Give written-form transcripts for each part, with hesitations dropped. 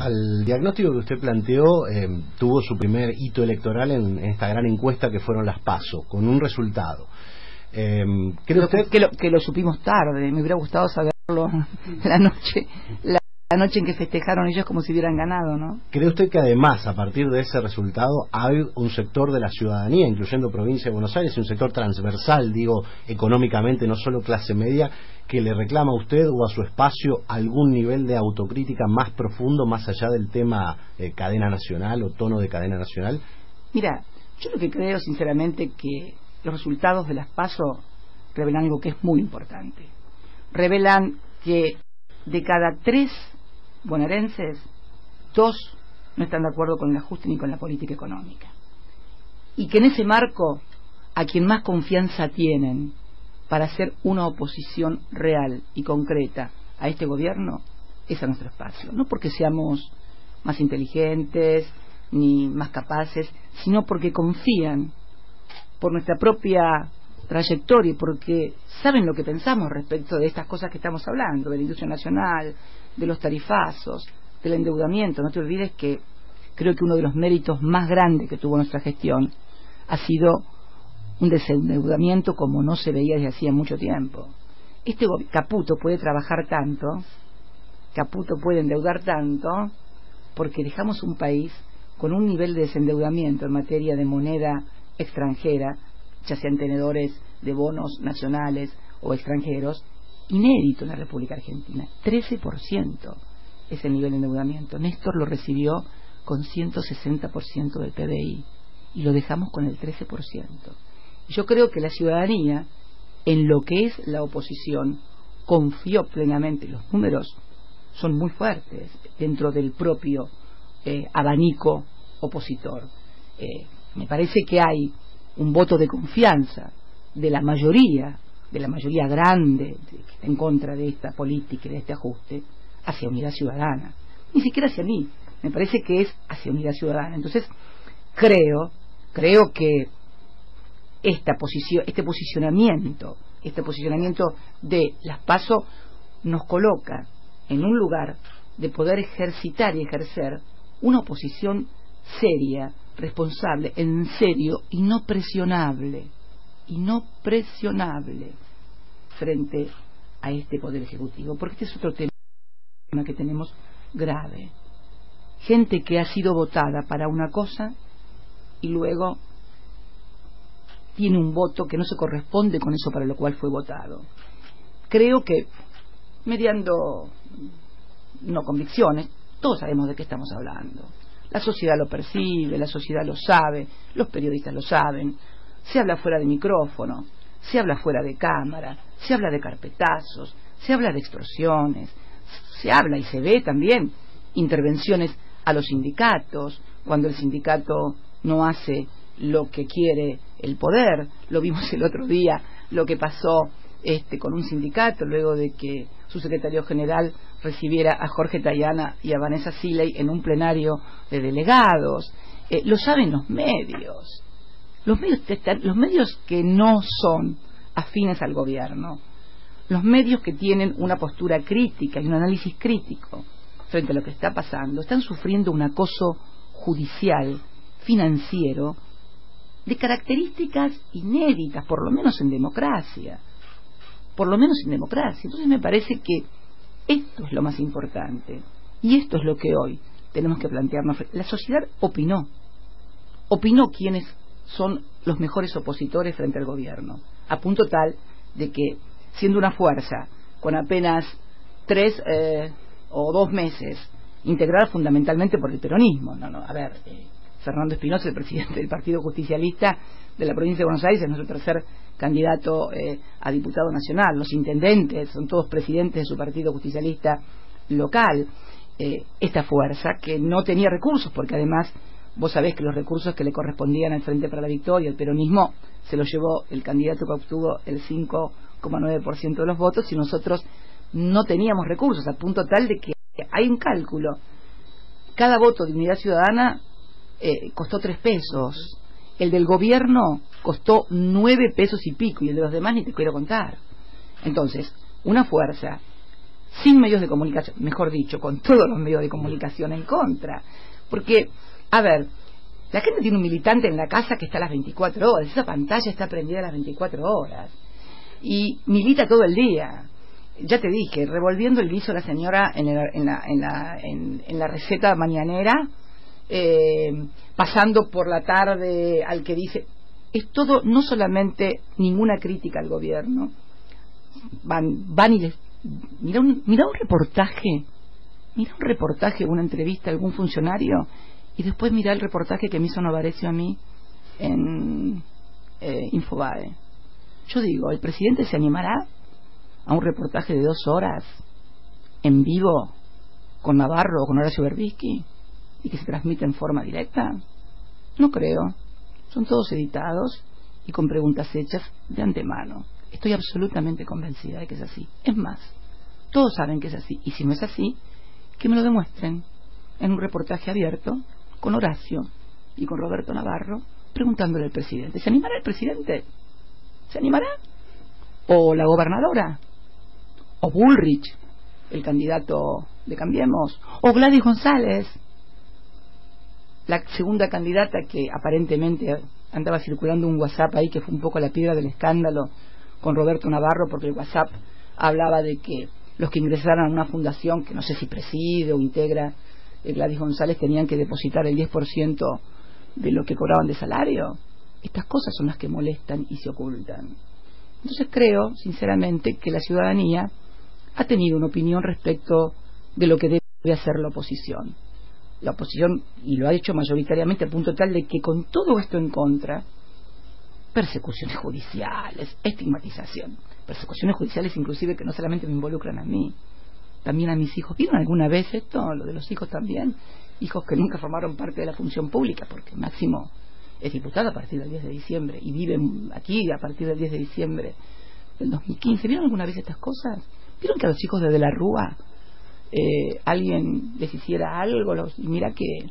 Al diagnóstico que usted planteó, tuvo su primer hito electoral en esta gran encuesta que fueron las PASO, con un resultado. ¿Cree usted que lo supimos tarde? Me hubiera gustado saberlo la noche en que festejaron ellos como si hubieran ganado, ¿no? ¿Cree usted que además, a partir de ese resultado, hay un sector de la ciudadanía, incluyendo Provincia de Buenos Aires, un sector transversal, digo, económicamente, no solo clase media, que le reclama a usted o a su espacio algún nivel de autocrítica más profundo, más allá del tema cadena nacional o tono de cadena nacional? Mira, yo lo que creo sinceramente que los resultados de las PASO revelan algo que es muy importante. Revelan que de cada 3 bonaerenses, 2 no están de acuerdo con el ajuste ni con la política económica. Y que en ese marco, a quien más confianza tienen para hacer una oposición real y concreta a este gobierno es a nuestro espacio. No porque seamos más inteligentes ni más capaces, sino porque confían por nuestra propia trayectoria y porque saben lo que pensamos respecto de estas cosas que estamos hablando, de la industria nacional, de los tarifazos, del endeudamiento. No te olvides que creo que uno de los méritos más grandes que tuvo nuestra gestión ha sido un desendeudamiento como no se veía desde hacía mucho tiempo. Caputo puede trabajar tanto, Caputo puede endeudar tanto, porque dejamos un país con un nivel de desendeudamiento en materia de moneda extranjera, ya sean tenedores de bonos nacionales o extranjeros, inédito en la República Argentina. 13% es el nivel de endeudamiento. Néstor lo recibió con 160% del PBI y lo dejamos con el 13%. Yo creo que la ciudadanía, en lo que es la oposición, confió plenamente. Los números son muy fuertes dentro del propio abanico opositor. Me parece que hay un voto de confianza de la mayoría grande que está en contra de esta política y de este ajuste hacia Unidad Ciudadana, ni siquiera hacia mí, me parece que es hacia Unidad Ciudadana. Entonces creo que este posicionamiento de las PASO nos coloca en un lugar de poder ejercitar y ejercer una oposición seria, responsable, en serio y no presionable frente a este Poder Ejecutivo, porque este es otro tema que tenemos grave. Gente que ha sido votada para una cosa y luego tiene un voto que no se corresponde con eso para lo cual fue votado. Creo que, mediando no convicciones, todos sabemos de qué estamos hablando. La sociedad lo percibe, la sociedad lo sabe, los periodistas lo saben. Se habla fuera de micrófono, se habla fuera de cámara, se habla de carpetazos, se habla de extorsiones, se habla y se ve también intervenciones a los sindicatos, cuando el sindicato no hace lo que quiere el poder. Lo vimos el otro día, lo que pasó con un sindicato luego de que su secretario general recibiera a Jorge Tayana y a Vanessa Siley en un plenario de delegados. Lo saben los medios que no son afines al gobierno, los medios que tienen una postura crítica y un análisis crítico frente a lo que está pasando, están sufriendo un acoso judicial, financiero, de características inéditas, por lo menos en democracia. Entonces me parece que esto es lo más importante y esto es lo que hoy tenemos que plantearnos. La sociedad opinó quiénes son los mejores opositores frente al gobierno, a punto tal de que, siendo una fuerza con apenas 3 o 2 meses, integrada fundamentalmente por el peronismo, Fernando Espinosa, el presidente del Partido Justicialista de la provincia de Buenos Aires, es nuestro tercer candidato a diputado nacional. Los intendentes son todos presidentes de su Partido Justicialista local. Esta fuerza que no tenía recursos, porque además vos sabés que los recursos que le correspondían al Frente para la Victoria, el peronismo, se los llevó el candidato que obtuvo el 5,9% de los votos, y nosotros no teníamos recursos, a punto tal de que hay un cálculo. Cada voto de Unidad Ciudadana costó 3 pesos. El del gobierno costó 9 pesos y pico, y el de los demás ni te quiero contar. Entonces, una fuerza sin medios de comunicación, mejor dicho, con todos los medios de comunicación en contra. Porque, a ver, la gente tiene un militante en la casa que está a las 24 horas, esa pantalla está prendida a las 24 horas, y milita todo el día. Ya te dije, revolviendo el guiso la señora en la receta mañanera, pasando por la tarde al que dice, es todo, no solamente ninguna crítica al gobierno, van y les, mira un reportaje, una entrevista a algún funcionario, y después mira el reportaje que me hizo Novarecio a mí en Infobae. Yo digo, ¿el presidente se animará a un reportaje de 2 horas en vivo con Navarro o con Horacio Berbisky y que se transmite en forma directa? No creo. Son todos editados y con preguntas hechas de antemano. Estoy absolutamente convencida de que es así. Es más, todos saben que es así, y si no es así, que me lo demuestren en un reportaje abierto con Horacio y con Roberto Navarro, preguntándole al presidente. ¿Se animará el presidente? ¿Se animará? ¿O la gobernadora? ¿O Bullrich, el candidato de Cambiemos? ¿O Gladys González, la segunda candidata que aparentemente andaba circulando un WhatsApp ahí que fue un poco la piedra del escándalo con Roberto Navarro, porque el WhatsApp hablaba de que los que ingresaran a una fundación que no sé si preside o integra Gladys González tenían que depositar el 10% de lo que cobraban de salario? Estas cosas son las que molestan y se ocultan. Entonces creo, sinceramente, que la ciudadanía ha tenido una opinión respecto de lo que debe hacer la oposición. La oposición, y lo ha hecho mayoritariamente, a punto tal de que con todo esto en contra, persecuciones judiciales, estigmatización, persecuciones judiciales inclusive que no solamente me involucran a mí, también a mis hijos. ¿Vieron alguna vez esto? Lo de los hijos también, hijos que nunca formaron parte de la función pública, porque Máximo es diputado a partir del 10 de diciembre y vive aquí a partir del 10 de diciembre del 2015. ¿Vieron alguna vez estas cosas? ¿Vieron que a los hijos de la Rúa alguien les hiciera algo? Y mira que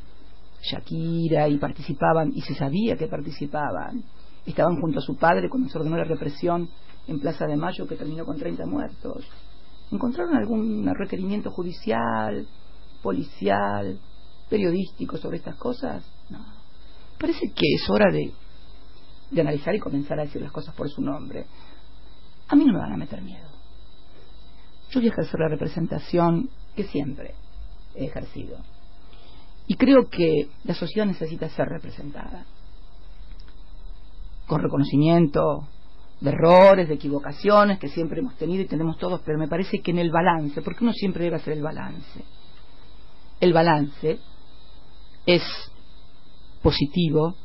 Shakira y participaban, y se sabía que participaban, estaban junto a su padre cuando se ordenó la represión en Plaza de Mayo, que terminó con 30 muertos. ¿Encontraron algún requerimiento judicial, policial, periodístico sobre estas cosas? No. Parece que es hora de analizar y comenzar a decir las cosas por su nombre. A mí no me van a meter miedo. Yo voy a ejercer la representación que siempre he ejercido. Y creo que la sociedad necesita ser representada, con reconocimiento de errores, de equivocaciones que siempre hemos tenido y tenemos todos, pero me parece que en el balance, porque uno siempre debe hacer el balance. El balance es positivo,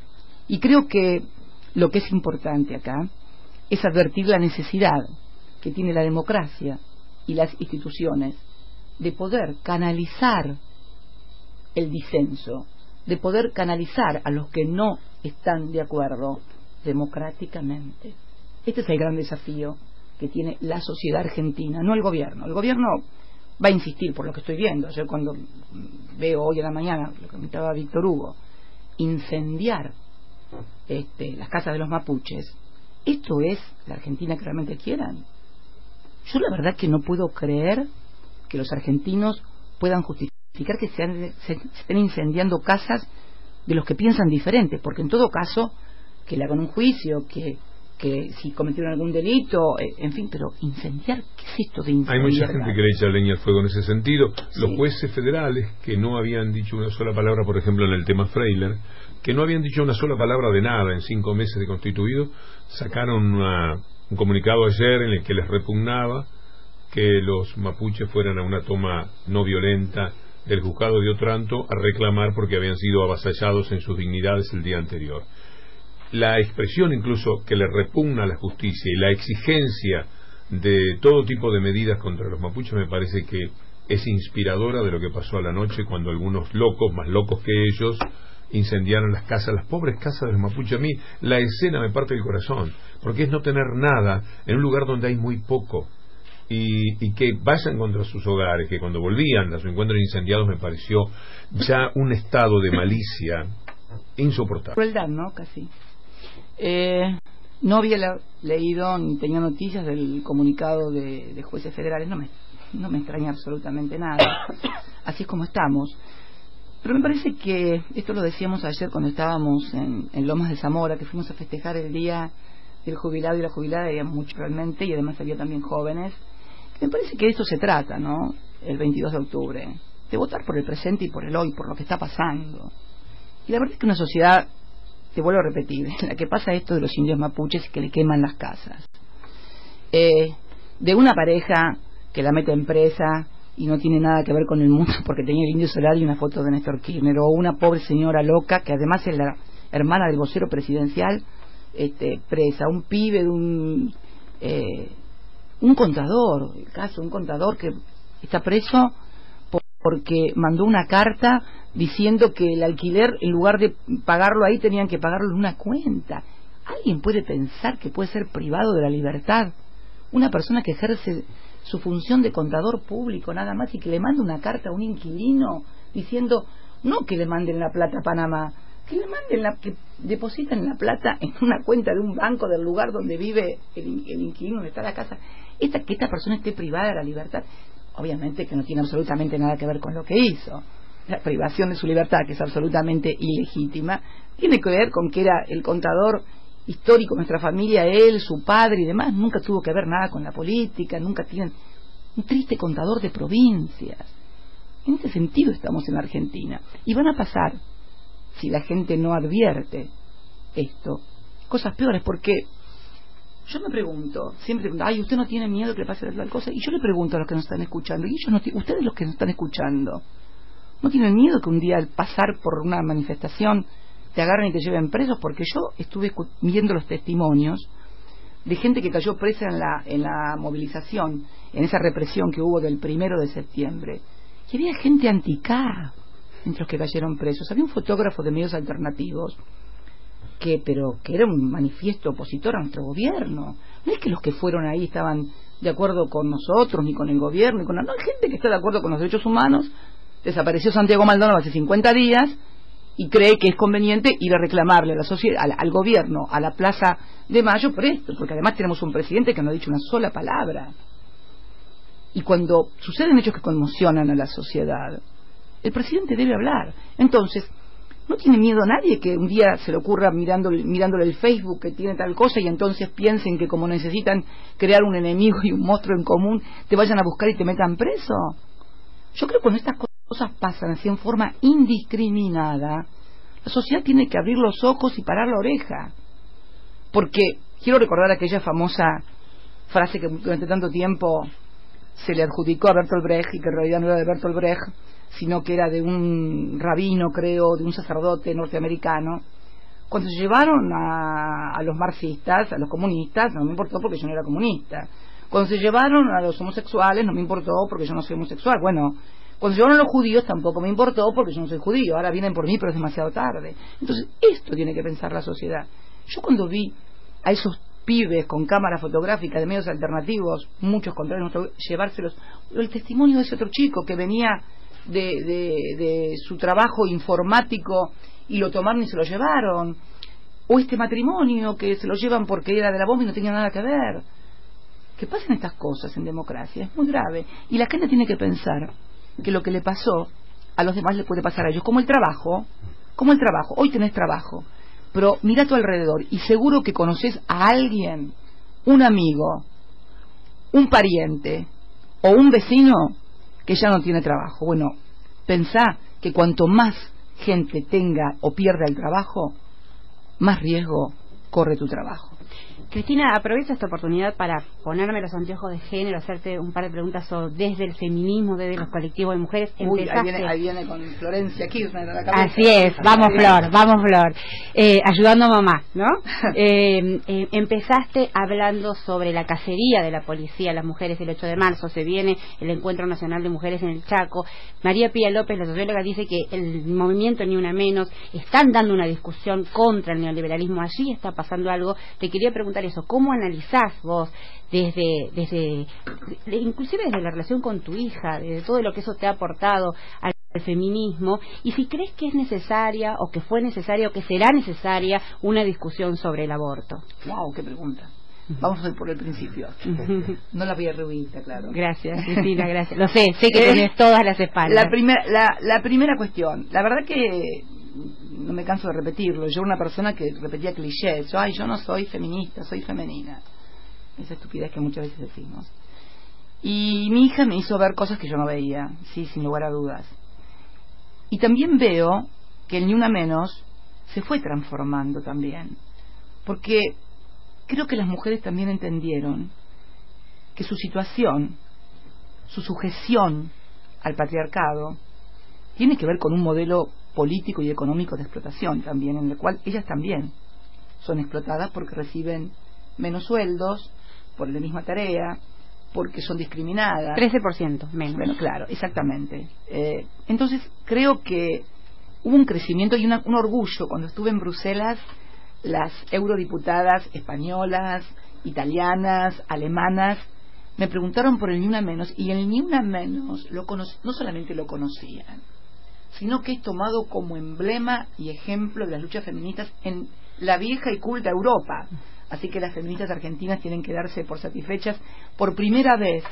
y creo que lo que es importante acá es advertir la necesidad que tiene la democracia y las instituciones de poder canalizar el disenso, de poder canalizar a los que no están de acuerdo democráticamente. Este es el gran desafío que tiene la sociedad argentina, no el gobierno. El gobierno va a insistir, por lo que estoy viendo. Yo cuando veo hoy en la mañana, lo que comentaba Víctor Hugo, incendiar las casas de los mapuches, ¿esto es la Argentina que realmente quieran? Yo la verdad que no puedo creer que los argentinos puedan justificar que se estén incendiando casas de los que piensan diferente, porque en todo caso que le hagan un juicio, que si cometieron algún delito, en fin, pero incendiar, ¿qué es esto de incendiar? Hay mucha gente que le echa leña al fuego en ese sentido. Sí. Los jueces federales que no habían dicho una sola palabra, por ejemplo en el tema Freiler, que no habían dicho una sola palabra de nada en 5 meses de constituido, sacaron un comunicado ayer en el que les repugnaba que los mapuches fueran a una toma no violenta del juzgado de Otranto a reclamar porque habían sido avasallados en sus dignidades el día anterior. La expresión incluso que le repugna a la justicia y la exigencia de todo tipo de medidas contra los mapuches me parece que es inspiradora de lo que pasó a la noche cuando algunos locos, más locos que ellos, incendiaron las casas, las pobres casas de los mapuches. A mí la escena me parte el corazón, porque es no tener nada en un lugar donde hay muy poco, y que vayan contra sus hogares, que cuando volvían a su encuentro incendiados me pareció ya un estado de malicia insoportable. Crueldad, ¿no? Casi. No había leído ni tenía noticias del comunicado de jueces federales, no no me extraña absolutamente nada. Así es como estamos. Pero me parece que, esto lo decíamos ayer cuando estábamos en Lomas de Zamora, que fuimos a festejar el día del jubilado y la jubilada, había mucho realmente, y además había también jóvenes. Me parece que de esto se trata, ¿no? El 22 de octubre, de votar por el presente y por el hoy, por lo que está pasando. Y la verdad es que una sociedad, te vuelvo a repetir, en la que pasa esto de los indios mapuches y que le queman las casas, de una pareja que la mete en presa y no tiene nada que ver con el mundo porque tenía el indio solar y una foto de Néstor Kirchner, o una pobre señora loca que además es la hermana del vocero presidencial, presa, un pibe de un contador, el caso, un contador que está preso porque mandó una carta diciendo que el alquiler, en lugar de pagarlo ahí, tenían que pagarlo en una cuenta. ¿Alguien puede pensar que puede ser privado de la libertad una persona que ejerce su función de contador público nada más y que le manda una carta a un inquilino diciendo, no que le manden la plata a Panamá, que le manden que depositen la plata en una cuenta de un banco del lugar donde vive el inquilino, donde está la casa, que esta persona esté privada de la libertad? Obviamente que no tiene absolutamente nada que ver con lo que hizo. La privación de su libertad, que es absolutamente ilegítima, tiene que ver con que era el contador histórico de nuestra familia, él, su padre y demás, nunca tuvo que ver nada con la política, nunca tienen un triste contador de provincias. En ese sentido estamos en la Argentina. Y van a pasar, si la gente no advierte esto, cosas peores, porque yo me pregunto, siempre pregunto, ay, ¿usted no tiene miedo que le pase tal cosa? Y yo le pregunto a los que nos están escuchando, y ellos no, ustedes los que nos están escuchando, ¿no tienen miedo que un día al pasar por una manifestación te agarren y te lleven presos? Porque yo estuve viendo los testimonios de gente que cayó presa en la movilización, en esa represión que hubo del 1 de septiembre, y había gente anti-K entre los que cayeron presos. Había un fotógrafo de medios alternativos que era un manifiesto opositor a nuestro gobierno. No es que los que fueron ahí estaban de acuerdo con nosotros, ni con el gobierno, no, hay gente que está de acuerdo con los derechos humanos. Desapareció Santiago Maldonado hace 50 días y cree que es conveniente ir a reclamarle a la sociedad, al gobierno, a la Plaza de Mayo por esto, porque además tenemos un presidente que no ha dicho una sola palabra. Y cuando suceden hechos que conmocionan a la sociedad, el presidente debe hablar. Entonces, no tiene miedo a nadie que un día se le ocurra mirándole el Facebook que tiene tal cosa y entonces piensen que como necesitan crear un enemigo y un monstruo en común, te vayan a buscar y te metan preso. Yo creo que cuando estas cosas pasan así en forma indiscriminada, la sociedad tiene que abrir los ojos y parar la oreja. Porque quiero recordar aquella famosa frase que durante tanto tiempo se le adjudicó a Bertolt Brecht, y que en realidad no era de Bertolt Brecht, sino que era de un rabino, creo, de un sacerdote norteamericano. Cuando se llevaron a los marxistas, a los comunistas, no me importó porque yo no era comunista. Cuando se llevaron a los homosexuales, no me importó porque yo no soy homosexual. Bueno, cuando se llevaron a los judíos, tampoco me importó porque yo no soy judío. Ahora vienen por mí, pero es demasiado tarde. Entonces, esto tiene que pensar la sociedad. Yo cuando vi a esos pibes con cámara fotográfica de medios alternativos, muchos contrarios, llevárselos, el testimonio de ese otro chico que venía de su trabajo informático y lo tomaron y se lo llevaron, o este matrimonio que se lo llevan porque era de la bomba y no tenía nada que ver. Que pasen estas cosas en democracia es muy grave, y la gente tiene que pensar que lo que le pasó a los demás le puede pasar a ellos, como el trabajo. Hoy tenés trabajo, pero mira a tu alrededor y seguro que conoces a alguien, un amigo, un pariente o un vecino que ya no tiene trabajo. Bueno, pensá que cuanto más gente tenga o pierda el trabajo, más riesgo corre tu trabajo. Cristina, aprovecho esta oportunidad para ponerme los anteojos de género, hacerte un par de preguntas desde el feminismo, desde los colectivos de mujeres. Ahí viene con Florencia Kirchner a la cabeza. Así es, vamos Flor, ayudando a mamá, ¿no? Empezaste hablando sobre la cacería de la policía a las mujeres el 8 de marzo, se viene el Encuentro Nacional de Mujeres en el Chaco. María Pía López, la socióloga, dice que el movimiento Ni Una Menos están dando una discusión contra el neoliberalismo, allí está pasando algo. Te quería preguntar eso, ¿cómo analizás vos inclusive desde la relación con tu hija, desde todo lo que eso te ha aportado al feminismo, y si crees que es necesaria o que fue necesaria o que será necesaria una discusión sobre el aborto? Wow, qué pregunta. Vamos a ir por el principio. No la voy a rubita, claro. Gracias, Cristina, gracias. Lo sé que tenés todas las espaldas. La primera cuestión, la verdad que no me canso de repetirlo. Yo era una persona que repetía clichés. Yo no soy feminista, soy femenina. Esa estupidez que muchas veces decimos. Y mi hija me hizo ver cosas que yo no veía, sí, sin lugar a dudas. Y también veo que el Ni Una Menos se fue transformando también. Porque creo que las mujeres también entendieron que su situación, su sujeción al patriarcado, tiene que ver con un modelo político y económico de explotación también, en el cual ellas también son explotadas porque reciben menos sueldos por la misma tarea, porque son discriminadas. 13% menos. Bueno, claro, exactamente. Entonces, creo que hubo un crecimiento y un orgullo. Cuando estuve en Bruselas, las eurodiputadas españolas, italianas, alemanas, me preguntaron por el Ni Una Menos, y el Ni Una Menos no solamente lo conocían, sino que es tomado como emblema y ejemplo de las luchas feministas en la vieja y culta Europa. Así que las feministas argentinas tienen que darse por satisfechas. Por primera vez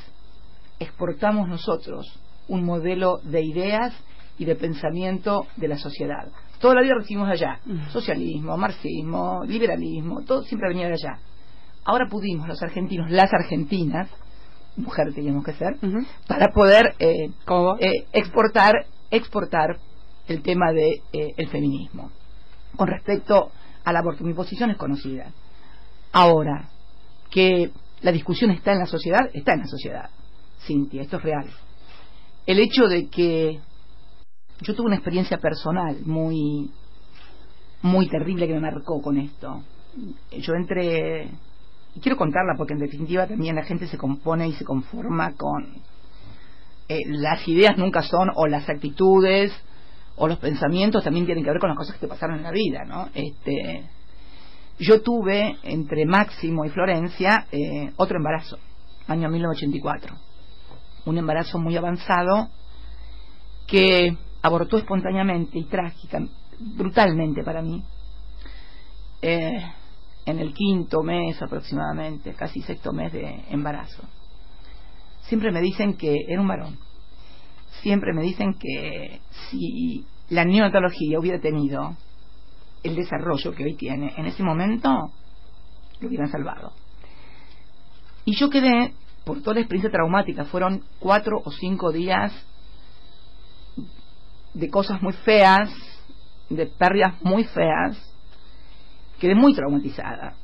exportamos nosotros un modelo de ideas y de pensamiento de la sociedad. Toda la vida recibimos allá socialismo, marxismo, liberalismo, todo siempre venía de allá. Ahora pudimos los argentinos, las argentinas, mujer teníamos que ser, para poder exportar el tema de el feminismo. Con respecto al aborto, mi posición es conocida. Ahora, que la discusión está en la sociedad, Cintia, esto es real. El hecho de que yo tuve una experiencia personal muy terrible que me marcó con esto. Yo entré, y quiero contarla porque en definitiva también la gente se compone y se conforma con las ideas nunca son, o las actitudes o los pensamientos también tienen que ver con las cosas que te pasaron en la vida, ¿no? Yo tuve entre Máximo y Florencia otro embarazo, año 1984, un embarazo muy avanzado que abortó espontáneamente y brutalmente para mí, en el 5º mes aproximadamente, casi 6º mes de embarazo. Siempre me dicen que era un varón, siempre me dicen que si la neonatología hubiera tenido el desarrollo que hoy tiene, en ese momento lo hubieran salvado. Y yo quedé, por toda la experiencia traumática, fueron 4 o 5 días de cosas muy feas, de pérdidas muy feas, quedé muy traumatizada,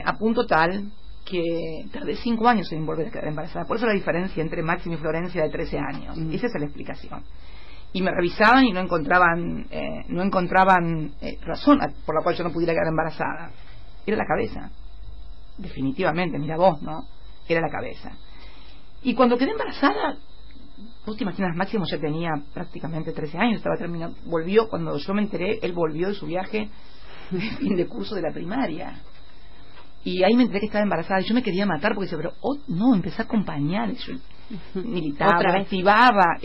a punto tal que tardé 5 años en volver a quedar embarazada. Por eso la diferencia entre Máximo y Florencia de 13 años. Esa es la explicación. Y me revisaban y no encontraban razón por la cual yo no pudiera quedar embarazada. Era la cabeza, definitivamente. Mira vos, ¿no? Era la cabeza. Y cuando quedé embarazada, vos te imaginas, Máximo ya tenía prácticamente 13 años, estaba terminando, volvió, cuando yo me enteré, él volvió de su viaje de fin de curso de la primaria. Y ahí me enteré que estaba embarazada y yo me quería matar porque decía, pero no, empecé a acompañar. Yo militaba, activaba,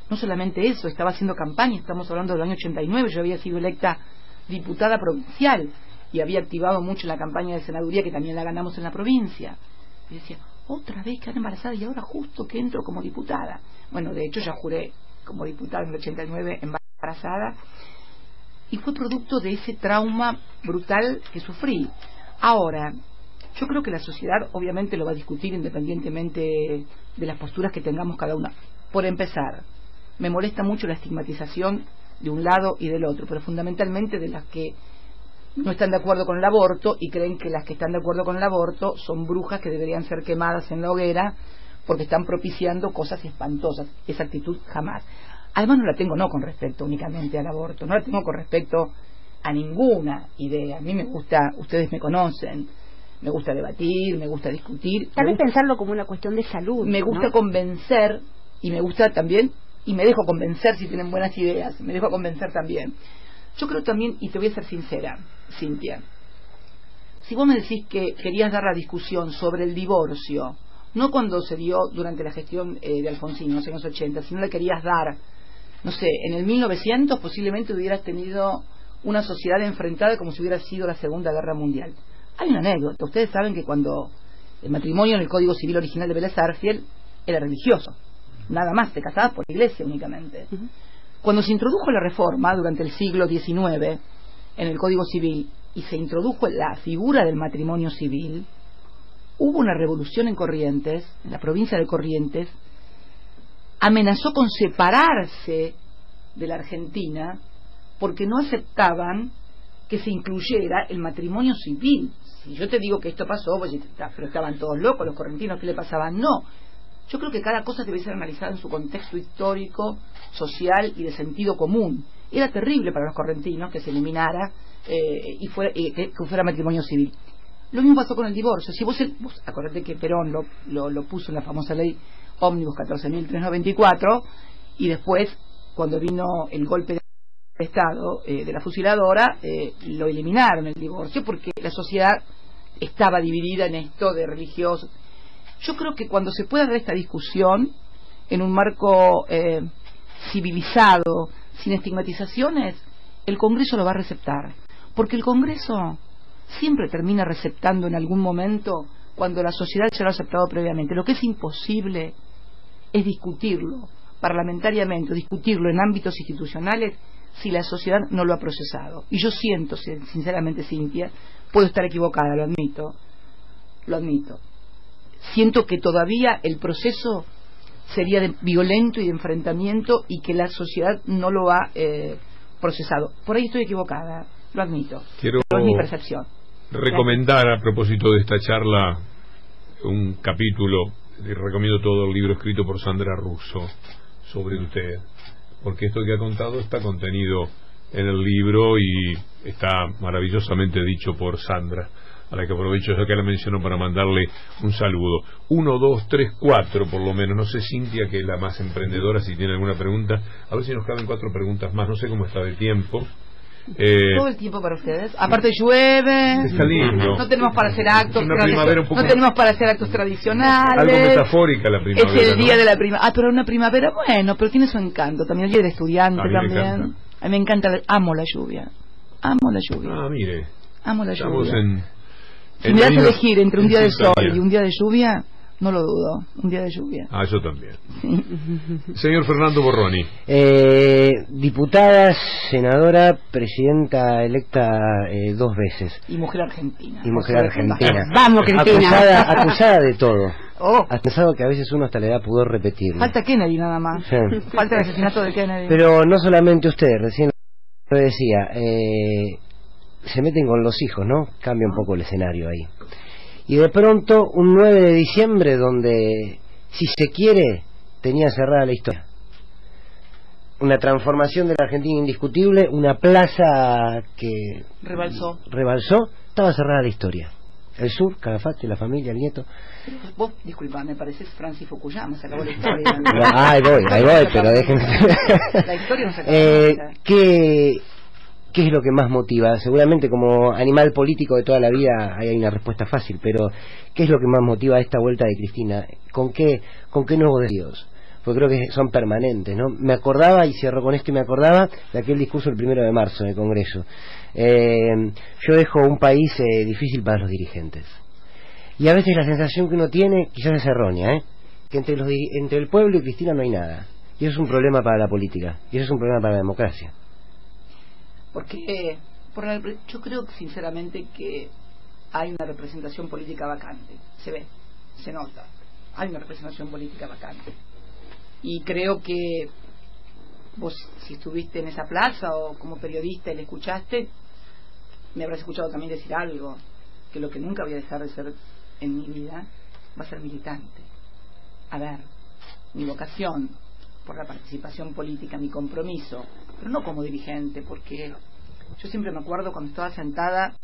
no solamente eso, estaba haciendo campaña. Estamos hablando del año 89, yo había sido electa diputada provincial y había activado mucho la campaña de senaduría, que también la ganamos en la provincia. Y decía, otra vez quedar embarazada y ahora justo que entro como diputada. Bueno, de hecho ya juré como diputada en el 89 embarazada, y fue producto de ese trauma brutal que sufrí. Ahora, yo creo que la sociedad obviamente lo va a discutir independientemente de las posturas que tengamos cada una. Por empezar, me molesta mucho la estigmatización de un lado y del otro, pero fundamentalmente de las que no están de acuerdo con el aborto y creen que las que están de acuerdo con el aborto son brujas que deberían ser quemadas en la hoguera porque están propiciando cosas espantosas. Esa actitud jamás. Además no la tengo con respecto únicamente al aborto, no la tengo con respecto a ninguna idea. A mí me gusta, ustedes me conocen, me gusta debatir, me gusta discutir. Tal vez pensarlo como una cuestión de salud. Me gusta convencer, y me gusta también, y me dejo convencer si tienen buenas ideas, me dejo convencer también. Yo creo también, y te voy a ser sincera, Cintia, si vos me decís que querías dar la discusión sobre el divorcio, no cuando se dio durante la gestión de Alfonsín en los años 80, si no le querías dar, no sé, en el 1900 posiblemente hubieras tenido una sociedad enfrentada como si hubiera sido la Segunda Guerra Mundial. Hay una anécdota. Ustedes saben que cuando El matrimonio en el Código Civil original de Vélez Sarsfield era religioso, nada más, te casabas por la iglesia únicamente. Cuando se introdujo la reforma durante el siglo XIX en el Código Civil y se introdujo la figura del matrimonio civil, hubo una revolución en Corrientes, en la provincia de Corrientes, amenazó con separarse de la Argentina porque no aceptaban que se incluyera el matrimonio civil. Si yo te digo que esto pasó, pues, pero estaban todos locos los correntinos, ¿qué le pasaba? No. Yo creo que cada cosa debe ser analizada en su contexto histórico, social y de sentido común. Era terrible para los correntinos que se eliminara que fuera matrimonio civil. Lo mismo pasó con el divorcio. Si vos acordate que Perón lo puso en la famosa ley Ómnibus 14.394, y después, cuando vino el golpe de Estado de la fusiladora, lo eliminaron el divorcio porque la sociedad estaba dividida en esto de religiosos. Yo creo que cuando se pueda dar esta discusión en un marco civilizado, sin estigmatizaciones, el Congreso lo va a receptar, porque el Congreso siempre termina receptando en algún momento cuando la sociedad ya lo ha aceptado previamente. Lo que es imposible es discutirlo parlamentariamente, discutirlo en ámbitos institucionales si la sociedad no lo ha procesado. Y yo siento, sinceramente, Cintia, puedo estar equivocada, lo admito, siento que todavía el proceso sería violento y de enfrentamiento y que la sociedad no lo ha procesado. Por ahí estoy equivocada, lo admito, pero es mi percepción. Recomendar, a propósito de esta charla, un capítulo, y recomiendo todo el libro escrito por Sandra Russo sobre usted, porque esto que ha contado está contenido en el libro y está maravillosamente dicho por Sandra, a la que aprovecho ya que la menciono para mandarle un saludo. 1, 2, 3, 4 por lo menos. No sé, Cintia, que es la más emprendedora, si tiene alguna pregunta. A ver si nos caben 4 preguntas más. No sé cómo está de tiempo. Todo el tiempo para ustedes. Aparte llueve. Está lindo. No tenemos para hacer actos. Una primavera un poco... No tenemos para hacer actos tradicionales. Algo metafórica la primavera. Es el día de la primavera. Ah, pero una primavera, bueno, pero tiene su encanto. También el día del estudiante también. A mí me encanta. Amo la lluvia. Amo la lluvia. Ah, mire. Amo la lluvia. Estamos si me das a elegir entre un día de sol y un día de lluvia, no lo dudo, un día de lluvia. Ah, yo también. Sí. Señor Fernando Borroni. Diputada, senadora, presidenta electa 2 veces. Y mujer argentina. Y mujer argentina. Vamos, Cristina. Acusada de todo. Oh. Has pensado que a veces uno hasta le da pudor repetirlo. Falta Kennedy nada más. Sí. Falta el asesinato de Kennedy. Pero no solamente usted, recién lo decía, se meten con los hijos, ¿no? Cambia un poco el escenario ahí. Y de pronto, un 9 de diciembre, donde, si se quiere, tenía cerrada la historia. Una transformación de la Argentina indiscutible, una plaza que rebalsó, estaba cerrada la historia. El sur, Calafate, la familia, el nieto. Vos, disculpa, me pareces Francis Fukuyama, se acabó la historia. No, ahí voy, pero déjenme. La historia no se acabó. ¿Qué es lo que más motiva? Seguramente como animal político de toda la vida hay una respuesta fácil, pero ¿qué es lo que más motiva esta vuelta de Cristina? ¿Con qué nuevos desafíos? Porque creo que son permanentes, ¿no? Me acordaba, y cierro con esto, y me acordaba de aquel discurso el 1 de marzo en el Congreso. Yo dejo un país difícil para los dirigentes. Y a veces la sensación que uno tiene, quizás es errónea, que entre el pueblo y Cristina no hay nada. Y eso es un problema para la política, y eso es un problema para la democracia. Porque yo creo sinceramente que hay una representación política vacante, se ve, se nota, hay una representación política vacante, y creo que vos, si estuviste en esa plaza o como periodista y le escuchaste, me habrás escuchado también decir algo, que lo que nunca voy a dejar de ser en mi vida va a ser militante. A ver, mi vocación por la participación política, mi compromiso, pero no como dirigente, porque yo siempre me acuerdo cuando estaba sentada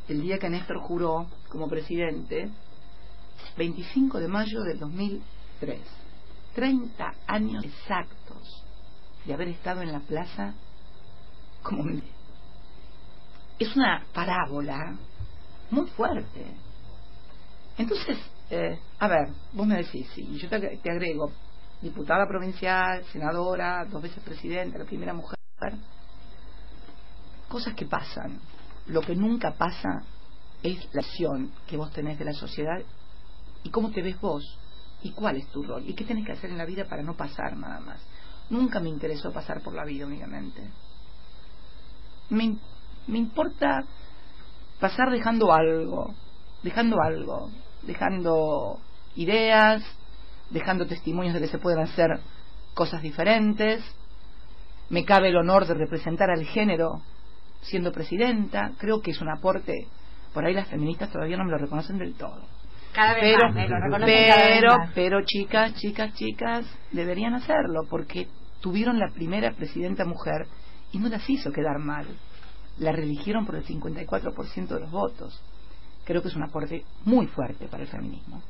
el día que Néstor juró como presidente, 25 de mayo del 2003, 30 años exactos de haber estado en la plaza como militante. Es una parábola muy fuerte. Entonces, a ver, vos me decís, sí, yo te agrego diputada provincial, senadora, 2 veces presidenta, la primera mujer, cosas que pasan. Lo que nunca pasa es la acción que vos tenés de la sociedad y cómo te ves vos, y cuál es tu rol, y qué tenés que hacer en la vida para no pasar nada más. Nunca me interesó pasar por la vida únicamente. Me importa pasar dejando algo, dejando ideas, dejando testimonios de que se pueden hacer cosas diferentes. Me cabe el honor de representar al género siendo presidenta. Creo que es un aporte. Por ahí las feministas todavía no me lo reconocen del todo. Cada vez más, lo reconocen cada vez más. Pero chicas, deberían hacerlo, porque tuvieron la primera presidenta mujer y no las hizo quedar mal. La reeligieron por el 54% de los votos. Creo que es un aporte muy fuerte para el feminismo.